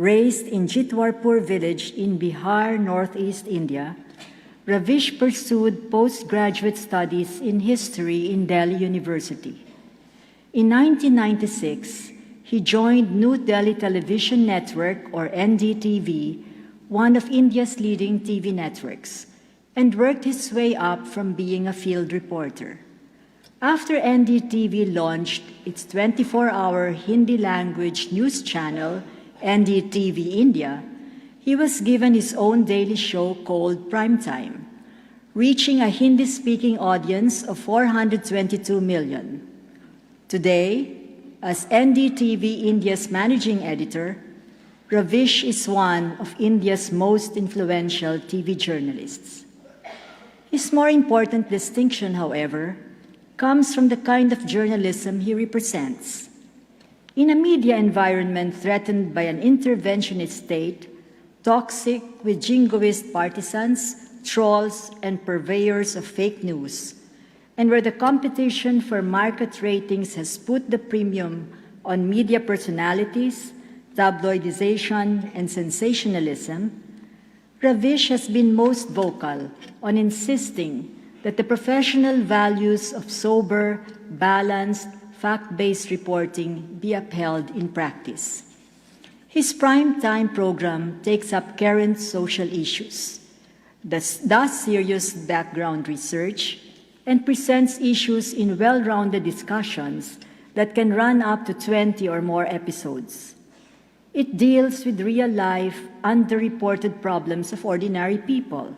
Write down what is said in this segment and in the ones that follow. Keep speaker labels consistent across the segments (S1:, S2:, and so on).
S1: Raised in Jitwarpur village in Bihar, northeast India, Ravish pursued postgraduate studies in history in Delhi University. In 1996, he joined New Delhi Television Network, or NDTV, one of India's leading TV networks, and worked his way up from being a field reporter. After NDTV launched its 24-hour Hindi language news channel, NDTV India, he was given his own daily show called Primetime, reaching a Hindi-speaking audience of 422 million. Today, as NDTV India's managing editor, Ravish is one of India's most influential TV journalists. His more important distinction, however, comes from the kind of journalism he represents. In a media environment threatened by an interventionist state, toxic with jingoist partisans, trolls, and purveyors of fake news, and where the competition for market ratings has put the premium on media personalities, tabloidization, and sensationalism, Ravish has been most vocal on insisting that the professional values of sober, balanced, fact-based reporting be upheld in practice. His prime-time program takes up current social issues, does serious background research, and presents issues in well-rounded discussions that can run up to 20 or more episodes. It deals with real-life, underreported problems of ordinary people,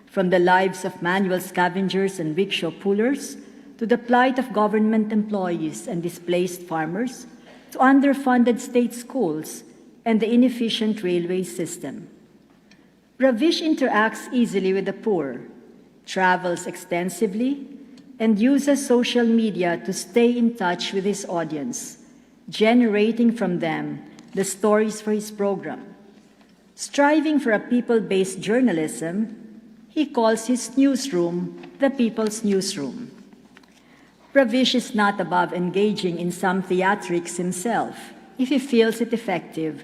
S1: from the lives of manual scavengers and rickshaw pullers, to the plight of government employees and displaced farmers, to underfunded state schools and the inefficient railway system. Ravish interacts easily with the poor, travels extensively, and uses social media to stay in touch with his audience, generating from them the stories for his program. Striving for a people-based journalism, he calls his newsroom the People's Newsroom. Ravish is not above engaging in some theatrics himself, if he feels it effective,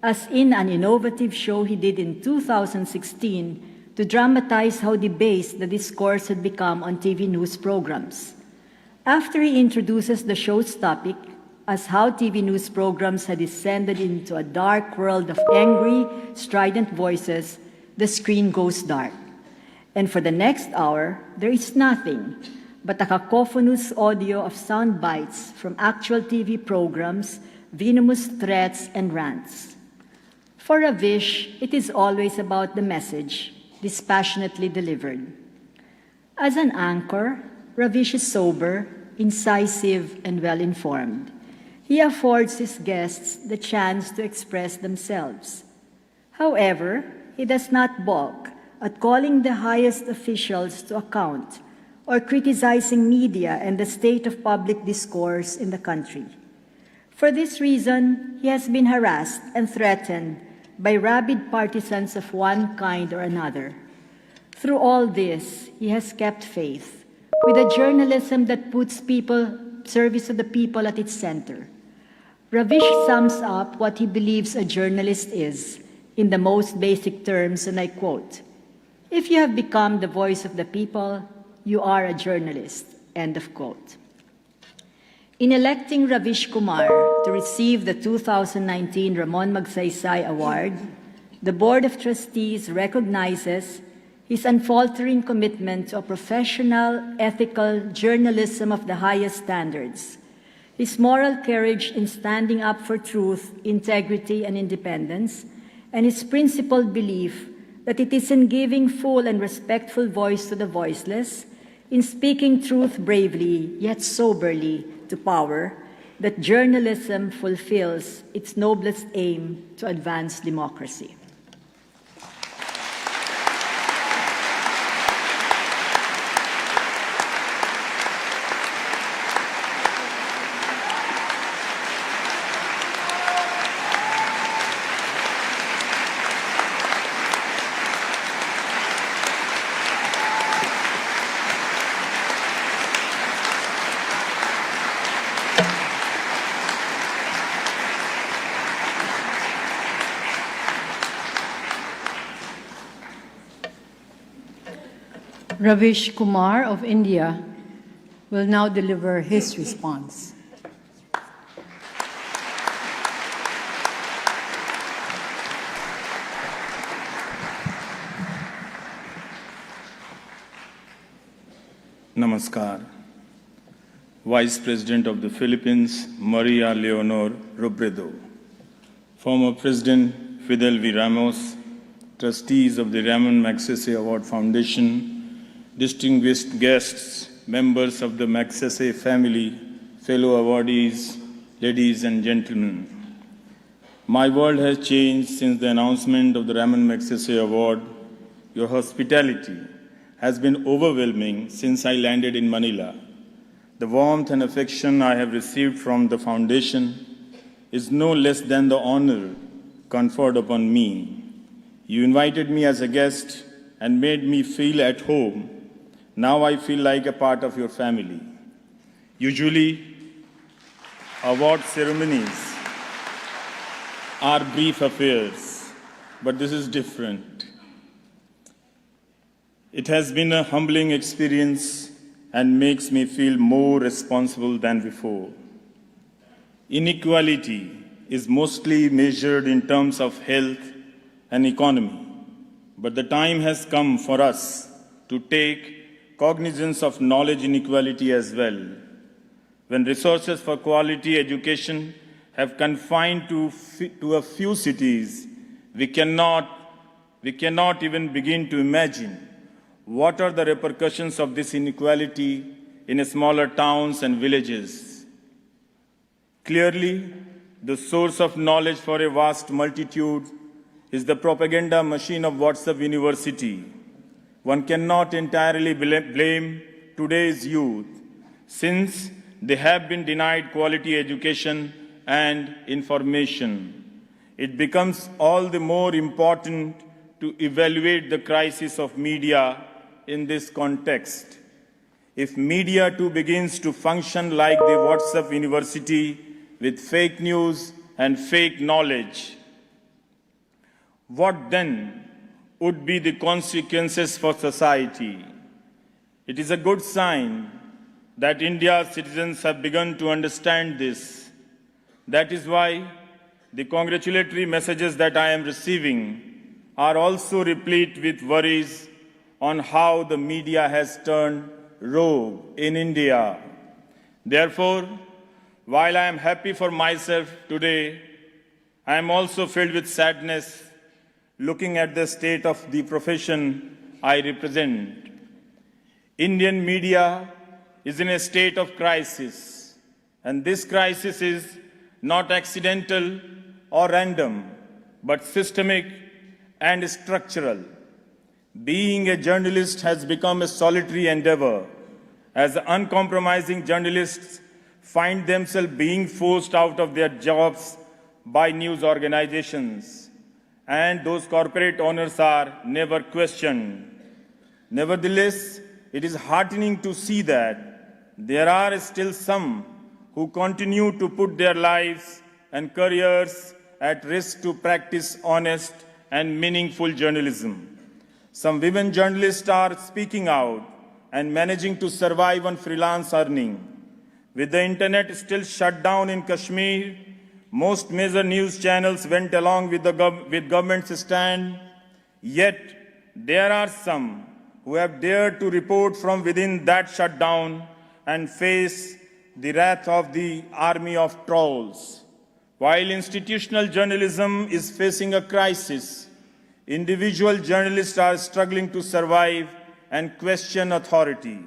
S1: as in an innovative show he did in 2016 to dramatize how debased the discourse had become on TV news programs. After he introduces the show's topic as how TV news programs had descended into a dark world of angry, strident voices, the screen goes dark. And for the next hour, there is nothing but a cacophonous audio of sound bites from actual TV programs, venomous threats, and rants. For Ravish, it is always about the message, dispassionately delivered. As an anchor, Ravish is sober, incisive, and well-informed. He affords his guests the chance to express themselves. However, he does not balk at calling the highest officials to account or criticizing media and the state of public discourse in the country. For this reason, he has been harassed and threatened by rabid partisans of one kind or another. Through all this, he has kept faith with a journalism that puts service of the people at its center. Ravish sums up what he believes a journalist is in the most basic terms, and I quote, "If you have become the voice of the people, you are a journalist," end of quote. In electing Ravish Kumar to receive the 2019 Ramon Magsaysay Award, the Board of Trustees recognizes his unfaltering commitment to a professional, ethical journalism of the highest standards, his moral courage in standing up for truth, integrity, and independence, and his principled belief that it is in giving full and respectful voice to the voiceless, in speaking truth bravely yet soberly to power, that journalism fulfills its noblest aim to advance democracy.
S2: Ravish Kumar of India will now deliver his response.
S3: Namaskar. Vice President of the Philippines, Maria Leonor Robredo. Former President Fidel V. Ramos, trustees of the Ramon Magsaysay Award Foundation, distinguished guests, members of the Magsaysay family, fellow awardees, ladies and gentlemen. My world has changed since the announcement of the Ramon Magsaysay Award. Your hospitality has been overwhelming since I landed in Manila. The warmth and affection I have received from the foundation is no less than the honor conferred upon me. You invited me as a guest and made me feel at home. Now I feel like a part of your family. Usually, award ceremonies are brief affairs, but this is different. It has been a humbling experience and makes me feel more responsible than before. Inequality is mostly measured in terms of health and economy, but the time has come for us to take cognizance of knowledge inequality as well. When resources for quality education have confined to a few cities, we cannot even begin to imagine what are the repercussions of this inequality in smaller towns and villages. Clearly, the source of knowledge for a vast multitude is the propaganda machine of WhatsApp University. One cannot entirely blame today's youth, since they have been denied quality education and information. It becomes all the more important to evaluate the crisis of media in this context. If media too begins to function like the WhatsApp University with fake news and fake knowledge, what then would be the consequences for society? It is a good sign that India's citizens have begun to understand this. That is why the congratulatory messages that I am receiving are also replete with worries on how the media has turned rogue in India. Therefore, while I am happy for myself today, I am also filled with sadness looking at the state of the profession I represent. Indian media is in a state of crisis, and this crisis is not accidental or random, but systemic and structural. Being a journalist has become a solitary endeavor, as uncompromising journalists find themselves being forced out of their jobs by news organizations, and those corporate owners are never questioned. Nevertheless, it is heartening to see that there are still some who continue to put their lives and careers at risk to practice honest and meaningful journalism. Some women journalists are speaking out and managing to survive on freelance earning. With the internet still shut down in Kashmir, most major news channels went along with government's stand. Yet, there are some who have dared to report from within that shutdown and face the wrath of the army of trolls. While institutional journalism is facing a crisis, individual journalists are struggling to survive and question authority.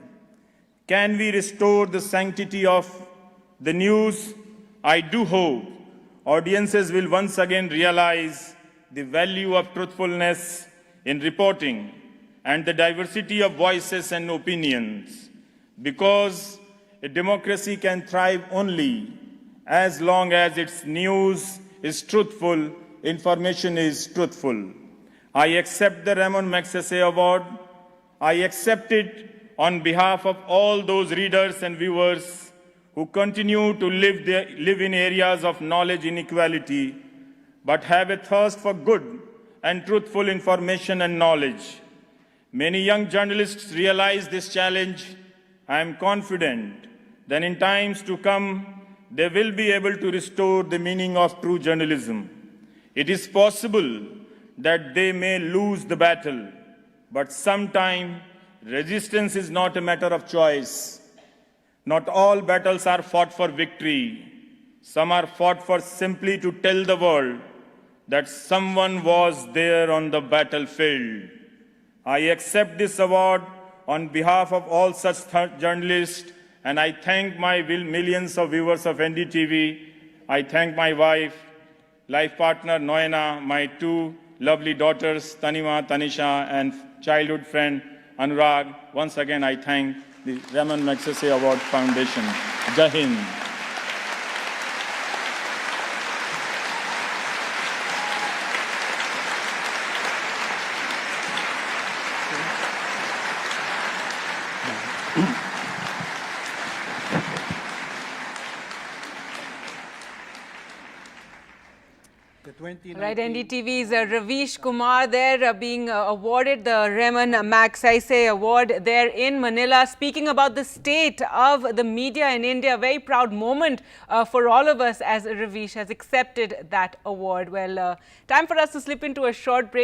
S3: Can we restore the sanctity of the news? I do hope audiences will once again realize the value of truthfulness in reporting and the diversity of voices and opinions, because a democracy can thrive only as long as its news is truthful, information is truthful. I accept the Ramon Magsaysay Award. I accept it on behalf of all those readers and viewers who continue to live in areas of knowledge inequality, but have a thirst for good and truthful information and knowledge. Many young journalists realize this challenge. I am confident that in times to come, they will be able to restore the meaning of true journalism. It is possible that they may lose the battle, but sometimes resistance is not a matter of choice. Not all battles are fought for victory. Some are fought for simply to tell the world that someone was there on the battlefield. I accept this award on behalf of all such journalists, and I thank my millions of viewers of NDTV. I thank my wife, life partner Noena, my two lovely daughters, Tanima, Tanisha, and childhood friend Anurag. Once again, I thank the Ramon Magsaysay Award Foundation. Jai Hind.
S4: Right, NDTV's Ravish Kumar there being awarded the Ramon Magsaysay Award there in Manila, speaking about the state of the media in India. A very proud moment for all of us as Ravish has accepted that award. Well, time for us to slip into a short break.